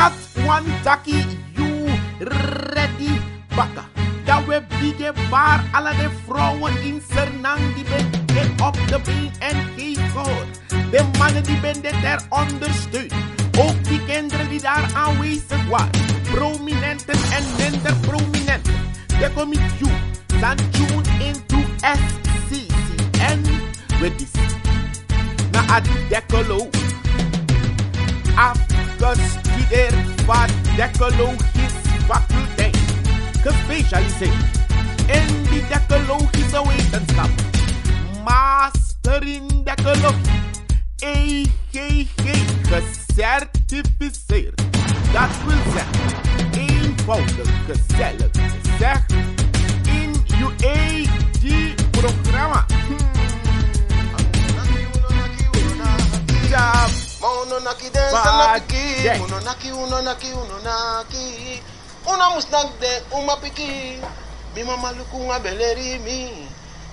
dat one taki you ready bakka. Dat we bieden waar alle de vrouwen in Sernang die ben op de been en geven. De mannen die ben ter ondersteunen. Ook die kinderen die daar aanwezig waren. Prominenten en minder prominenten. De comité zijn tune into SCCN with this. Na a decolo. Afgestudeerd van decologische faculteit. Gespecialiseerd in die decologische wetenschap. Master in decologie. EGG gecertificeerd. Dat wil zeggen, eenvoudig gezellig gezegd, in UAG-programma. Mononaki dansa na piki, mononaki. Una musnak de uma piki, bima maluku nga beleri mi,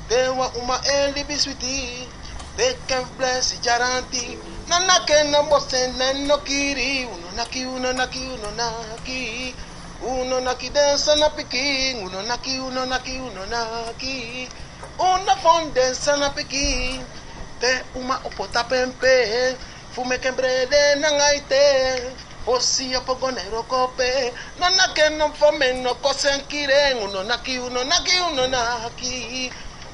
dewa uma eli biswiti. They can bless Jaranti. Nanake no bosen no kiri. Unonaki. Unonaki dansa na piki. Unonaki. Una fon dansa na piki. Te uma opota pempe. Fume kembrede nangaite. Osi apogonero kope. Nanake no fome no kosen kire. Unonaki.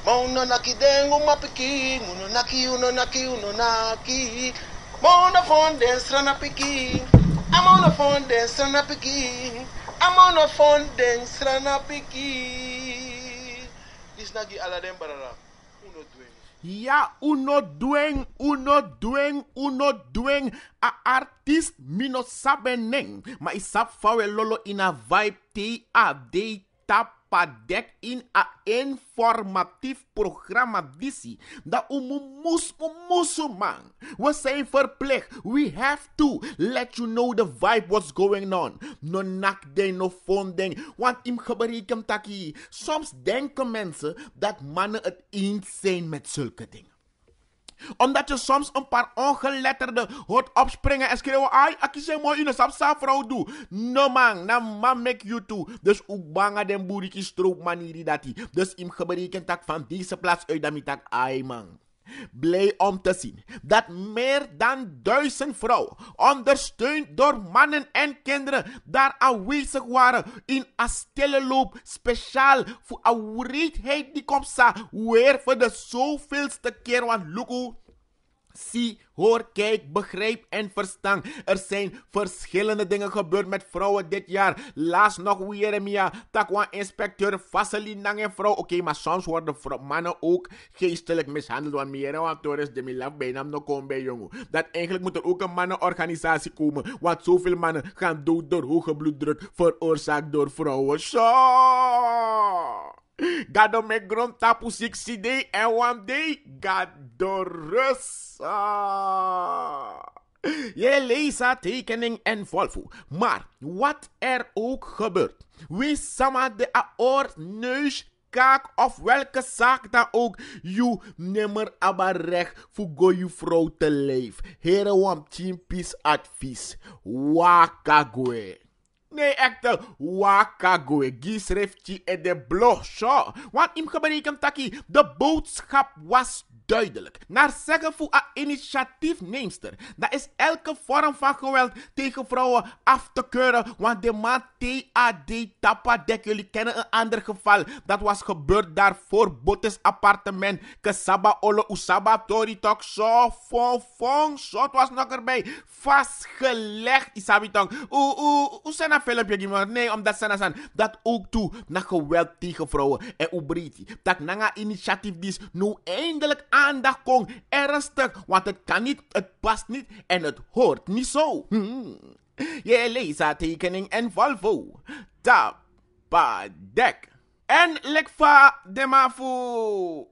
Mononaki dengu mapiki, unonaki. Mona fonde strana piki, I'm on a fonde strana piki. This nagi ala dem barara, uno dweng. Ja, uno dweng. A artist mino sabe neng. Ma isap fawe lolo in a vibe TAD tapadek in a informatief programma disi. Da man. We zijn verplicht. We have to let you know the vibe what's going on. No nakden, no fondeng. Want im geberikem taki. Soms denken mensen dat mannen het eens zijn met zulke dingen. Omdat je soms een paar ongeletterden hoort opspringen en schreeuwen. Ai, aki zeg mooi in een sapsa vrouw doe. No man, na man make you too. Dus ook banga den boeriki stroop manieri dati. Dus im gebreken tak van deze plaats uit dat tak ai man. Blij om te zien dat meer dan 1000 vrouwen, ondersteund door mannen en kinderen, daar aanwezig waren in een stille loop speciaal voor een wreedheid die komt sa weer voor de zoveelste keer. Want Luku, zie, hoor, kijk, begrijp en verstaan. Er zijn verschillende dingen gebeurd met vrouwen dit jaar. Laatst nog weer Mia, takwa inspecteur Vaseline en vrouw. Oké, maar soms worden mannen ook geestelijk mishandeld. Want meer want Torres de Milaf bijna nog komen bij jongen. Dat eigenlijk moet er ook een mannenorganisatie komen. Want zoveel mannen gaan dood door hoge bloeddruk veroorzaakt door vrouwen. Zo! Gado me grond tapu 60 day en one day gado rust. Je leest tekening en Volvo. Maar wat er ook gebeurt. Wie sama de aor neus kaak of welke zaak dan ook. You nimmer abarech voor go je vrouw te leef. Heren wam teampies advies. Wakagoe. Nee, echte wakagoe. Gisrefti en de blog show. Want im geberekend taki, de boodschap was duidelijk. Naar zeggen voor een initiatiefneemster. Dat is elke vorm van geweld tegen vrouwen af te keuren. Want de man TAD tapadek, jullie kennen een ander geval. Dat was gebeurd daar voor Bottes appartement. Kesaba olo usaba tori tok zo fong. Zo, het was nog erbij. Vastgelegd, isabi tong. Hoe zijn dat filmpje gemaakt? Nee, omdat ze zijn dat ook toe naar geweld tegen vrouwen. En ubriti. Dat nanga initiatief is nu eindelijk aandacht kon. Ernstig. Want het kan niet, het past niet en het hoort niet zo. Je leest tekening en Volvo. Tapadek. En lekva de mafu.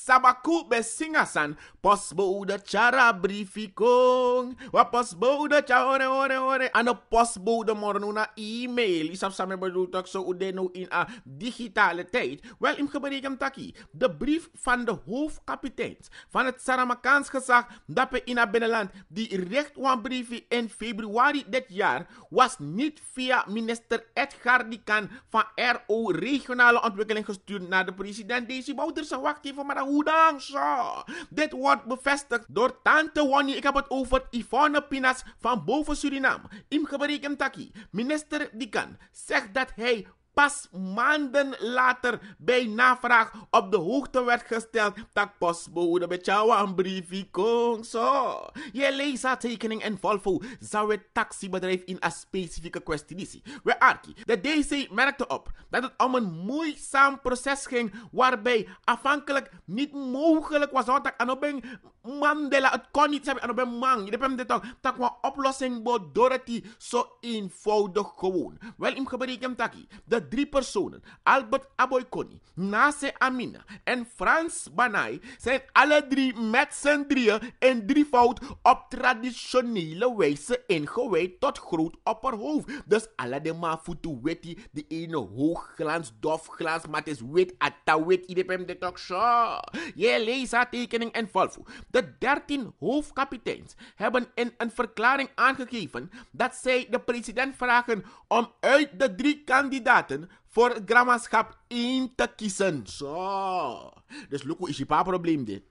Sabaku besingasan postbode cara briefikong. Wa postbode cha ore. Ano postbode mornuna e-mail. Isap sa me bedoel tak zo udeno in a digitale tijd. Wel, im gebreken taki. De brief van de hoofdkapiteins van het Saramakaans gezag dat we in het binnenland die recht een brief in februari dit jaar was niet via minister Edgar Dikan van RO Regionale Ontwikkeling gestuurd naar de president Desi Bouterse. Wacht even, maar hoe dan zo? Dit wordt bevestigd door Tante Wonnie. Ik heb het over Yvonne Pinas van boven Suriname. Im gebreken taki. Minister Dikan zegt dat hij pas maanden later bij navraag op de hoogte werd gesteld dat postbode betjouwen een briefje kon. Zo. Je leest tekening en Volvo zou het taxibedrijf in een specifieke kwestie disi. We arki. De DC merkte op dat het om een moeizaam proces ging waarbij afhankelijk niet mogelijk was. Want ik Mandela, het kon niet zijn. Ik man. Je hebt dit ook. Dat een oplossing bod Dorothy zo eenvoudig gewoon. Wel in gebreken taki. De 3 personen, Albert Aboykoni, Nase Amina en Frans Banai, zijn alle 3 met z'n drieën in drievoud op traditionele wijze ingewijd tot groot opperhoofd. Dus alle de mafutu weti, de ene hoogglans, dofglans, maar het is wit, atta wit, iedereen dit ook zo. Je leest haar tekening en Volvo. De 13 hoofdkapiteins hebben in een verklaring aangegeven dat zij de president vragen om uit de 3 kandidaten voor het grammaschap 1 te kiezen. Zo. Dus Luko is je pa probleem dit.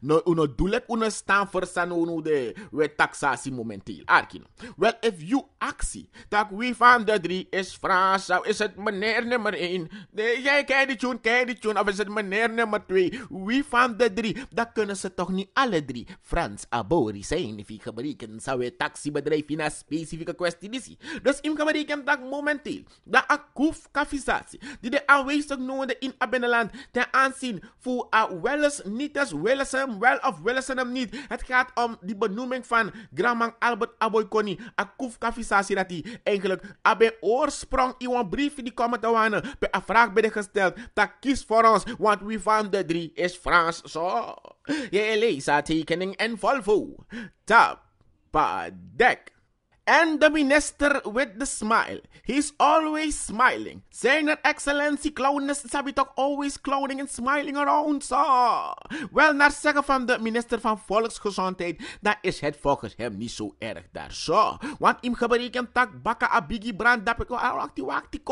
No, uno doelek uno staan voor sanono de we taxatie momenteel. Arkino. Wel, if you actie, dat wie van de 3 is Frans, zou is het meneer nummer 1. Jij kent die tune, of is het meneer nummer 2? Wie van de 3? Dat kunnen ze toch niet alle 3 Frans Abori zijn. If je gebreken zou het taxibedrijf in een specifieke kwestie disi. Dus in gebreken dat momenteel, dat akkoef kafisatie, die de aanwezig noemde in het binnenland, ten aanzien voor welles niet als welles wel of willen ze hem niet. Het gaat om die benoeming van Gramang Albert Aboykoni. Akuf kafisatie dat hij eigenlijk bij oorsprong in een brief die komen te wonen. Bij een vraag ben gesteld. Dat kies voor ons, want wie van de 3 is Frans. Zo. Je leest tekening en Volvo. Tapadek. And the minister with the smile. He's always smiling. Zijn excellentie clownness sabi toch always clowning and smiling around. So. Wel, naar zeggen van de minister van Volksgezondheid, dan is het volgens hem niet zo erg daar. Zo. Want im gebreken tak baka abigi brand, dat ik wakti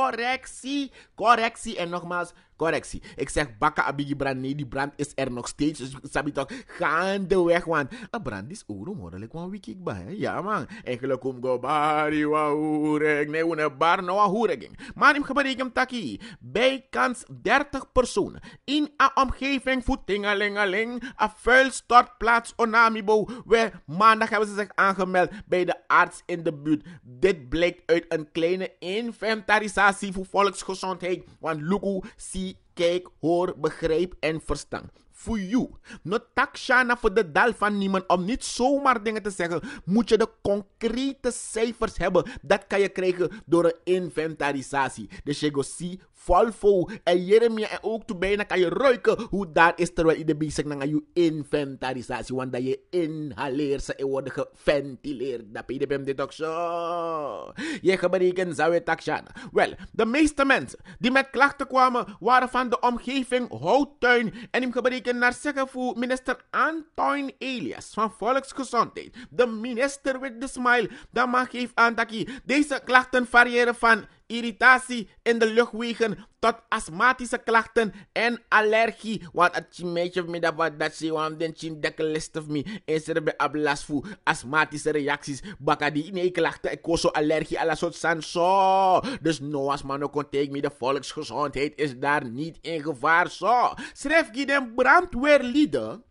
correctie en nogmaals correctie. Ik zeg baka abigi brand, nee, die brand is er nog steeds. Dus sabi toch gaandeweg, want een brand is ouro morelijk wan wikik ba. Ja man, eigenlijk kom go bari wa hoereg, nee, une bar no wa hoereging. Maar im gebreken taki, bijkans 30 personen in een omgeving voor tingelingeling, een vuilstortplaats Onamibo, waar maandag hebben ze zich aangemeld bij de arts in de buurt. Dit blijkt uit een kleine inventarisatie voor volksgezondheid, want Luku, zie, kijk, hoor, begrijp en verstand. Voor you. No takshana voor de dal van niemand. Om niet zomaar dingen te zeggen, moet je de concrete cijfers hebben. Dat kan je krijgen door een inventarisatie. Dus je gaat zien, Volvo en Jeremia en ook toe bijna kan je ruiken hoe daar is terwijl je bezig naar je inventarisatie. Want dat je inhaleert ze en worden geventileerd. Dat je hem dit ook zo. Je gebreken zou je takshana. Wel, de meeste mensen die met klachten kwamen waren van de omgeving Houttuin en hem gebreken naar zeggen voor minister Antoine Elias van Volksgezondheid. De minister with the smile, dat mag geven aan dat deze klachten variëren van irritatie in de luchtwegen tot astmatische klachten en allergie. Want het meisje me dat ze want den chin dekkelist of me is er bij ablas voor astmatische reacties. Baka die nee klachten ik koso allergie alla soort san zo. Dus no as man kon take me de volksgezondheid is daar niet in gevaar zo. Schrijf je den brandweerlieden?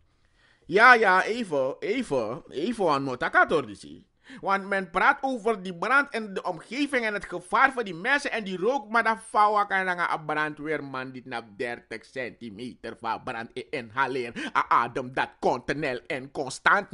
Ja, even aan motakator disi. Want men praat over die brand en de omgeving en het gevaar voor die mensen en die rook, maar dat vouwen kan dan een brandweerman die na 30 centimeter van brand inhaleren. Adem dat continu en constant.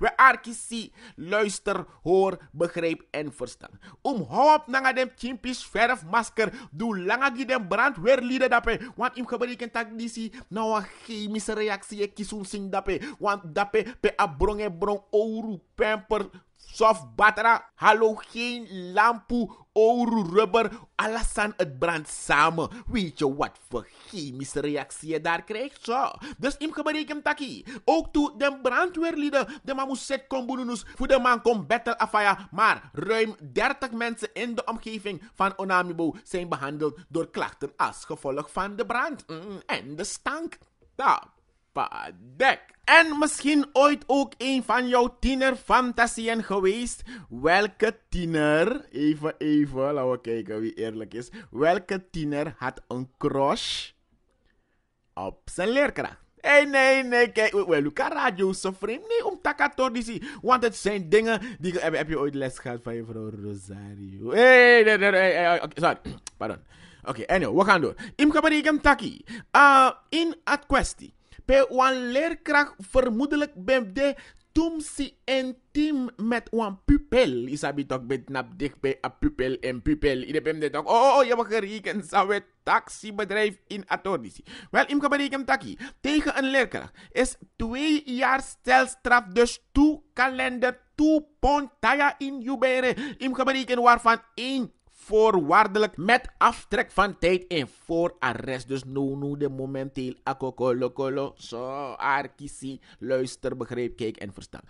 We arkisi, luister, hoor, begrijp en verstaan. Hou op na dem chimpies verf masker, doe langagi dem brandweerlieden dape, want im gebreken tak disi, nou een chemische reactie je kisun sing dape, want dape pe a bronge brong ouro, pamper, soft batera, halogeen, lampu, ouro, rubber, alasan het brandt samen. Weet je wat voor chemische reactie je daar krijgt? Zo. Dus im gebreken taki. Ook toe de brandweerlieden, de man moest set kombunus, voor de man kon battle afaya, maar ruim 30 mensen in de omgeving van Onamibo zijn behandeld door klachten als gevolg van de brand. En de stank. Tapadek. En misschien ooit ook een van jouw tienerfantasieën geweest. Welke tiener, even, laten we kijken wie eerlijk is. Welke tiener had een crush op zijn leerkracht? Nee, kijk, Luca Radio, zo vreemd. Nee, om takatordici. Want het zijn dingen die... Heb je ooit les gehad van je vrouw Rosario? Nee, sorry, pardon. Oké, anyway, we gaan door. Im kabarigam taki. In het kwestie. Bij een leerkracht vermoedelijk ben de tumsi intiem met een pupil. Isabi toch bij nap dicht bij een pupil en pupil. Iedereen ben de toch, je mag gerekend zou het taxibedrijf in Atordisi. Wel, im kabarigam taki. Tegen een leerkracht is 2 jaar stelstraf, dus 2 kalender, 2 pond taya in jubere. Im kabarigam waarvan 1 voorwaardelijk met aftrek van tijd in voorarrest. Dus no de momenteel akokolo. Zo, arkisi, luister, begrijp, kijk en verstaan.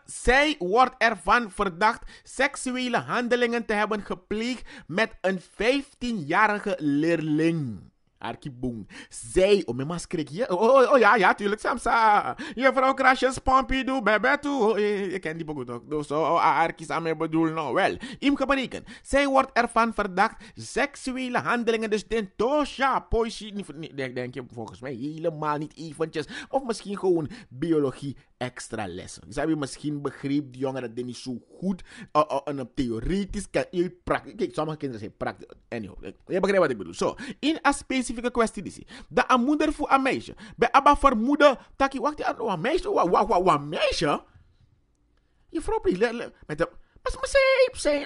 Zij wordt ervan verdacht seksuele handelingen te hebben gepleegd met een 15-jarige leerling. Arkiboom. Zij, mijn masker hier. Ja, tuurlijk, Samsa. Je vrouw Crashes, Pompidou, Bebetou. Je kent die boek ook. Dus Arkis aan mij bedoel nou wel. Im gebreken. Zij wordt ervan verdacht seksuele handelingen. Dus den tosja, poëzie. Denk je volgens mij helemaal niet eventjes. Of misschien gewoon biologie extra lessen. Dus heb je misschien begrepen, die jongen, dat dit niet zo goed een theoretisch kan je praktisch. Kijk, sommige kinderen zijn praktisch. Anyhow, je begrijpt wat ik bedoel. Zo, in een specifieke kwestie is dat een moeder voor een meisje. Bij Abba vermoeden, taki, wacht, een meisje? Wat meisje? Je vrouw, met de... Maar zei,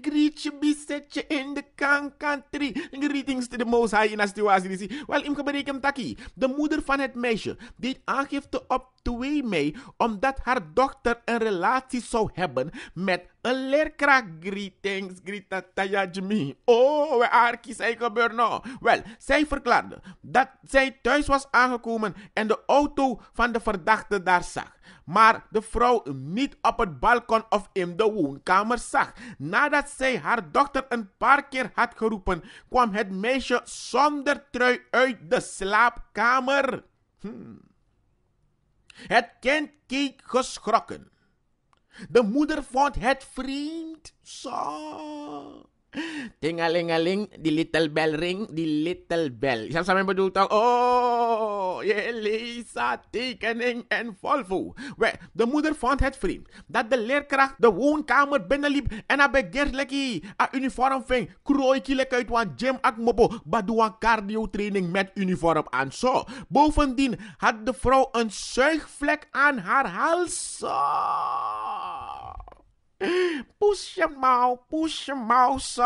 greetje bi, zet je in de country. Greetings to the most high in a situatie. Wel, im gebreken taki. De moeder van het meisje deed aangifte op 2 mei, omdat haar dochter een relatie zou hebben met een leerkracht. Greetings, Grita Jimmy. We arkies ei gebeurt nou. Wel, zij verklaarde dat zij thuis was aangekomen en de auto van de verdachte daar zag. Maar de vrouw niet op het balkon of in de woonkamer zag. Nadat zij haar dochter een paar keer had geroepen, kwam het meisje zonder trui uit de slaapkamer. Het kind keek geschrokken. De moeder vond het vreemd. Zo. Tingalingaling, die little bell ring, die little bell. Je hebt bedoeld toch? Je Lisa, tekening en Volvo. De moeder vond het vreemd dat de leerkracht de woonkamer binnenliep en haar begeerlijke uniform ving. Krooikilek uit een gym akmobo, badoe een cardio training met uniform aan. Zo. Bovendien had de vrouw een zuigvlek aan haar hals. Zo. Push je mouw, zo.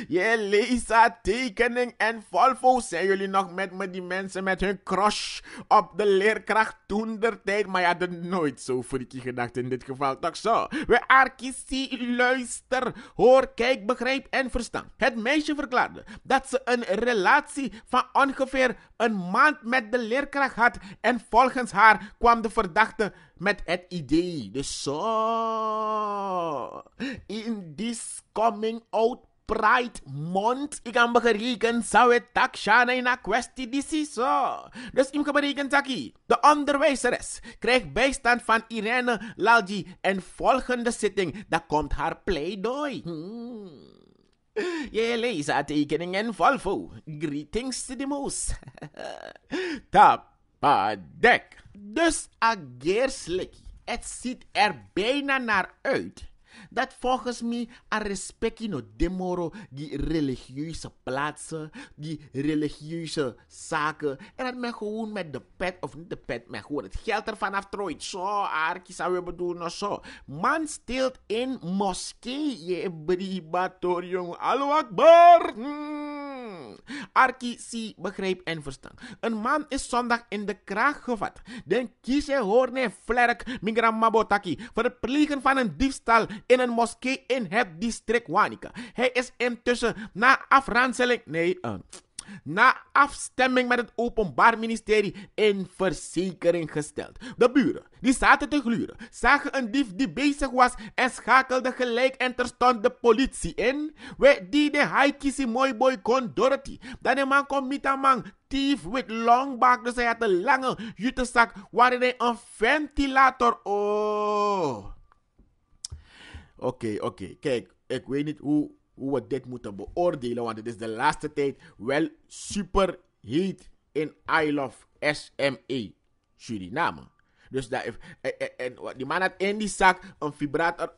Je Lisa, tekening en Volvo. Zijn jullie nog met me, die mensen met hun crush op de leerkracht toen der tijd? Maar je had er nooit zo freaky gedacht in dit geval, toch zo? We arkiesie, luister, hoor, kijk, begrijp en verstaan. Het meisje verklaarde dat ze een relatie van ongeveer een maand met de leerkracht had. En volgens haar kwam de verdachte met het idee. Dus zo. In this coming out Pride Month, ik kan berekenen, zou het tak zijn in een kwestie die zo. Dus ik kan berekenen, taki. De onderwijzeres krijgt bijstand van Irene Lalji en volgende zitting, daar komt haar pleidooi. Je leest tekening en Volvo. Greetings to the moose. Tapadek. Dus ageerslik. Het ziet er bijna naar uit Dat volgens mij een respectie no demoro die religieuze plaatsen, die religieuze zaken. En dat men gewoon met de pet, of niet de pet, maar gewoon het geld ervan aftrooit. Zo, Arki zou we bedoelen, zo. Man steelt in moskee, je bribator, jongen. Allahu Akbar! Arki, zie, begrijp en verstaan. Een man is zondag in de kraag gevat. Den kies hij hoorne vlerk, migram mabotaki, voor het plegen van een diefstal in een moskee in het district Wanica. Hij is intussen na afstemming met het Openbaar Ministerie in verzekering gesteld. De buren, die zaten te gluren, zagen een dief die bezig was en schakelden gelijk en terstond de politie in. We die de haikisi mooi boy kon Dorothy. Dat de man kon met een man thief with long back, dus hij had een lange jutezak waarin hij een ventilator. Oké. Kijk, ik weet niet hoe we dit moeten beoordelen, want het is de laatste tijd wel super heet in I Love SME Suriname. Dus die man had in die zak een vibrator,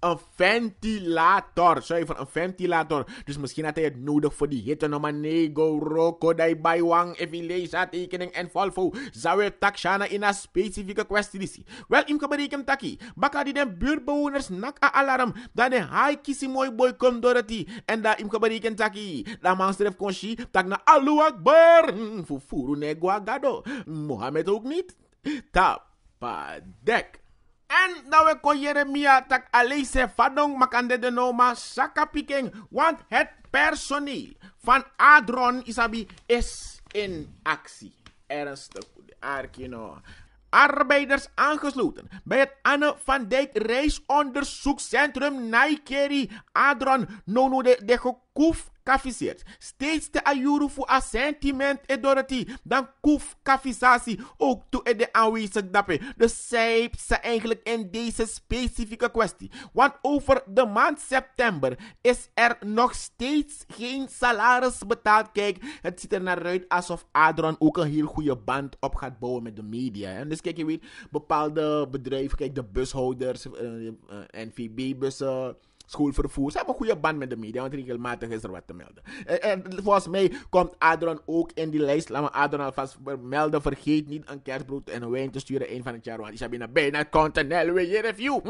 een ventilator. Zuiver, een ventilator. Dus misschien had hij het nodig voor die hitte. No manego, roko, dai baiwang, evileza, tekening en volvo. Zou je takshana in een specifieke kwestie. Wel, im geberekend taki. Baka die den buurtbewoners nak a alarm. Dat de haai kisi mooi boy komt door het. En dat im geberekend taki. Dat man stref konshi. Tak na Allahu Akbar. Fufuru nego agado. Mohammed ook niet. Tap. Padek. En nou we kon Jeremia tak alese fadong makande de noma saka piking, want het personeel van Adron Isabi is in actie. Ernstig, Arkino. Arbeiders aangesloten bij het Anne van Dijk reisonderzoekscentrum Naikeri Adron Nono de Gekuf kafiseert. Steeds de ayuru voor een sentiment en Dorothy dan kuf kafisatie ook toe de aanwezig dappen. Dus zij eigenlijk in deze specifieke kwestie. Want over de maand september is er nog steeds geen salaris betaald. Kijk, het ziet er naar uit alsof Adron ook een heel goede band op gaat bouwen met de media. En dus kijk, je weet, bepaalde bedrijven, kijk, de bushouders, NVB-bussen, schoolvervoer. Ze hebben een goede band met de media, want regelmatig is er wat te melden. En volgens mij komt Adron ook in die lijst. Laat me Adron alvast melden. Vergeet niet een kerstbrood en een wijn te sturen eind van het jaar, want die hebben bijna continental weer review.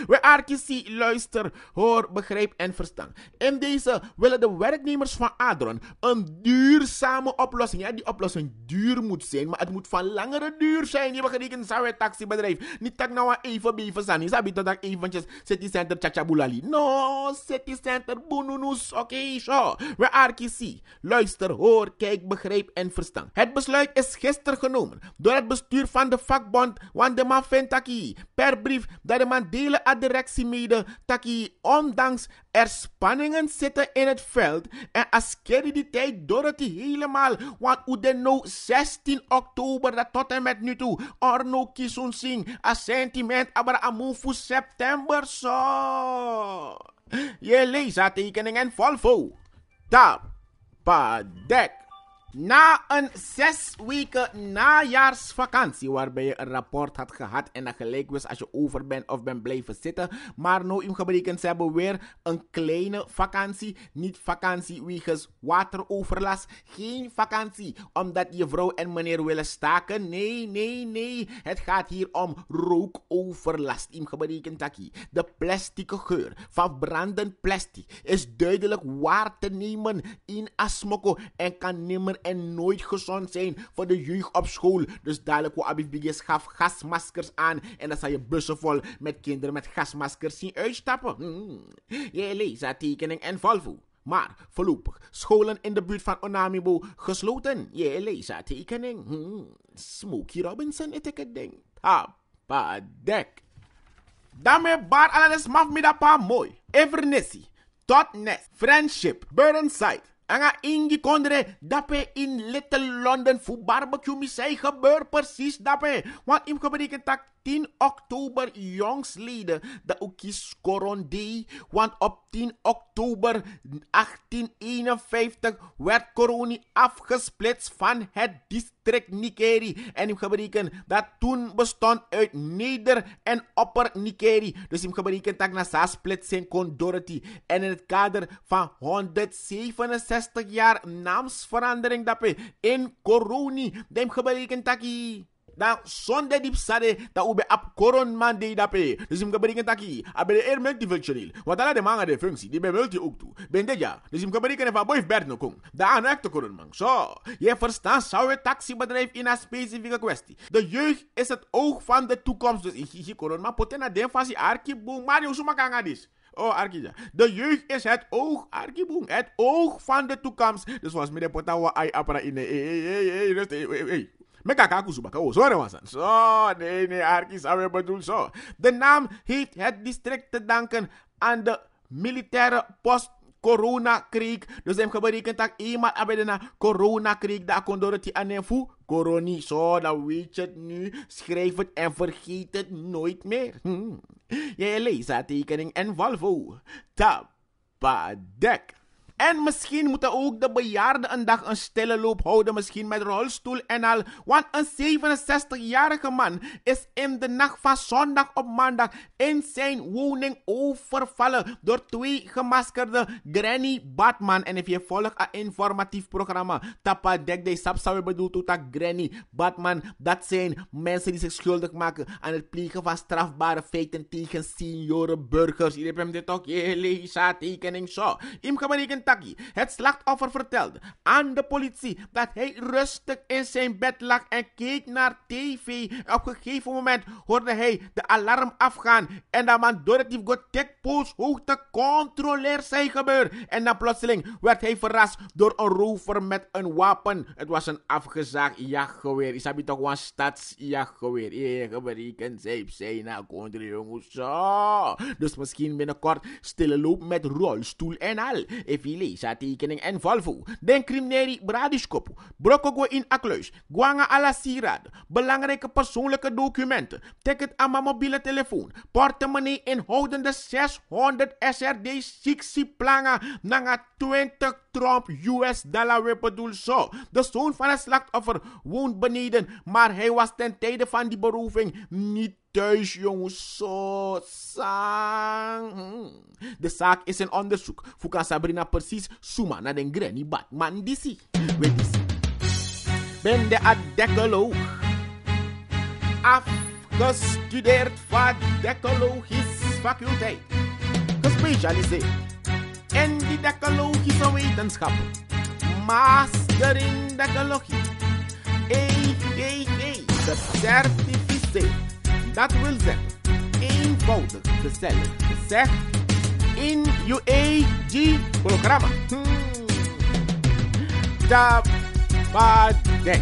We RKC, luister, hoor, begrijp en verstaan. In deze willen de werknemers van Adron een duurzame oplossing. Ja, die oplossing duur moet zijn, maar het moet van langere duur zijn. Je begrijpt een sawe taxibedrijf. Niet tak nou even beven zijn. Je sabit dat eventjes city center chachabulali. No, city center bununus. Oké, zo. We RKC. Luister, hoor, kijk, begrijp en verstaan. Het besluit is gisteren genomen door het bestuur van de vakbond, want de man vindt taki per brief dat de man delen aan directie mede taki, ondanks er spanningen zitten in het veld en als die tijd door het helemaal, want hoe de nou 16 oktober dat tot en met nu toe Arno Kisun Singh a sentiment aber amufu september zo. Je leest tekening en volvo. Tap, padek. Na een 6 weken najaarsvakantie, waarbij je een rapport had gehad en dat gelijk was als je over bent of bent blijven zitten. Maar nou in gebreken, ze hebben weer een kleine vakantie. Niet vakantie wegens wateroverlast. Geen vakantie omdat je vrouw en meneer willen staken. Nee. Het gaat hier om rookoverlast. In gebreken taki. De plastic geur van brandend plastic is duidelijk waar te nemen in Asmoko en kan nimmer en nooit gezond zijn voor de jeugd op school. Dus dadelijk wil Abif schaf gasmaskers aan en dan zal je bussen vol met kinderen met gasmaskers zien uitstappen. Je leest tekening en volvo. Maar voorlopig scholen in de buurt van Onamibo gesloten. Je leest tekening. Smokey Robinson is ik ding. Papa dek. Daarmee baar alles maf me dat pa mooi. Evernessy, Totnes, Friendship, Burnside. Anga ingi kondre dape in Little London voor barbecue misai gebeur precies dape. Want im geberekend tak 10 oktober jongsleden dat ook kies Corondé, want op 10 oktober 1851 werd Coroni afgesplitst van het district Nikeri. En in gebreken dat toen bestond uit Neder- en Opper Nikeri. Dus in gebreken dat na sa splitsing kon Dorothy. En in het kader van 167 jaar naamsverandering dat in Coroni, dem gebreken taki. Dan zonde diep sade dat ube ap koron man de dape. Dus im geberiken taki. Abele multifunctioneel. Want ala de manga de functie. Die be multi ook toe. Ben de ja. Dus im geberiken van boy Bert no kong. Da aan echt koron man. Zo. Je verstaan zou het taxibedrijf in een specifieke kwestie. De jeugd is het oog van de toekomst. Dus ik koron man. Potena den fasi arkiboom. Mario sumakanga dis. Oh, Arkija. De jeugd is het oog, Arkiboom. Het oog van de toekomst. Dus was met de potawa ai apara in de. Rustig. Mekaka subaka. Oh, sorry wasan. Zo, nee, Arki zou je bedoel zo. De naam heeft het district te danken aan de militaire post Corona-krieg. Dus hem geberekend dat iemand abedena Corona-krieg dat kon door het aannemen. Coroni, zo, dan weet je het nu. Schrijf het en vergeet het nooit meer. Jij leest haar tekening en Volvo. Tapadek. En misschien moeten ook de bejaarden een dag een stille loop houden, misschien met rolstoel en al. Want een 67-jarige man is in de nacht van zondag op maandag in zijn woning overvallen door 2 gemaskerde Granny Batman. En if je volgt een informatief programma, Tapadek de Sap zou je bedoeld dat Granny Batman, dat zijn mensen die zich schuldig maken aan het plegen van strafbare feiten tegen seniorenburgers. Hier heb je hem dit ook, je leest tekening zo. Het slachtoffer vertelde aan de politie dat hij rustig in zijn bed lag en keek naar tv. Op een gegeven moment hoorde hij de alarm afgaan en dat man door het tekpols hoogte controleer zijn gebeur. En dan plotseling werd hij verrast door een rover met een wapen. Het was een afgezaagd jachtgeweer. Is dat toch een stadsjachtgeweer? Gebreken zijn na controle jongens zo. Dus misschien binnenkort stille loop met rolstoel en al. Lees tekening en Volvo. Den crimineri Bradiskopu. Brokogo in Akluis. Guanga ala sierad. Belangrijke persoonlijke documenten. Ticket aan mijn mobiele telefoon. Portemonnee inhoudende 600 SRD 60 planga. Nanga 20 Trump US dollar we bedoel zo. De zoon van het slachtoffer woont beneden. Maar hij was ten tijde van die beroving niet thuis, jongens. Zo sang. De zaak is in onderzoek. Fukan Sabrina precies suma naar de Granny Batman DC. Weet je. Ben de adecoloog. Afgestudeerd van decologische faculteit. Gespecialiseerd in die decologische wetenschap. Master in decologie. Gecertificeerd. Dat wil zeggen, eenvoudig gezellig gezegd, in UAG-programma. Tapadek.